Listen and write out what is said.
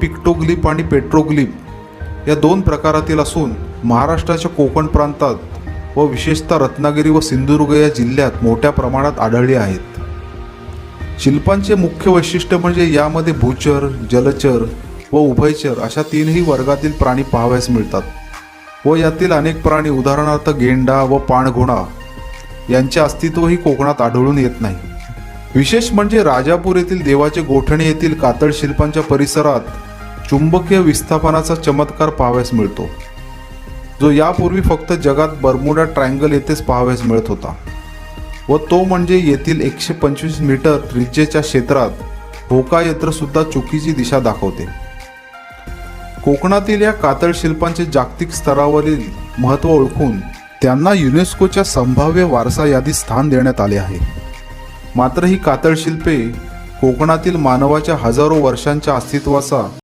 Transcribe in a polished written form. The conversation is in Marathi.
पिक्टोग्लिफ आणि पेट्रोग्लिफ या दोन प्रकारातील असून महाराष्ट्राच्या कोकण प्रांतात व विशेषतः रत्नागिरी व सिंधुदुर्ग या जिल्ह्यात मोठ्या प्रमाणात आढळली आहेत. शिल्पांचे मुख्य वैशिष्ट्य म्हणजे यामध्ये भूचर, जलचर व उभयचर अशा तीनही वर्गातील प्राणी पाहावयास मिळतात व यातील अनेक प्राणी उदाहरणार्थ गेंडा व पाणघोडा यांचे अस्तित्वही कोकणात आढळून येत नाही. विशेष म्हणजे राजापूर येथील देवाचे गोठणे येथील कातळ शिल्पांच्या परिसरात चुंबकीय विस्थापनाचा चमत्कार पाहावयास मिळतो, जो यापूर्वी फक्त जगात बर्मुडा ट्रायंगल येथेच पाहावयास मिळत होता व तो म्हणजे येथील 125 मीटर त्रिज्येच्या क्षेत्रात होकायंत्र सुद्धा चुकीची दिशा दाखवते. कोकणातील या कातळ शिल्पांचे जागतिक स्तरावरील महत्त्व ओळखून त्यांना युनेस्कोच्या संभाव्य वारसा यादीत स्थान देण्यात आले आहे. मात्र ही कातळ शिल्पे कोकणातील मानवाच्या हजारो वर्षांच्या अस्तित्वाचा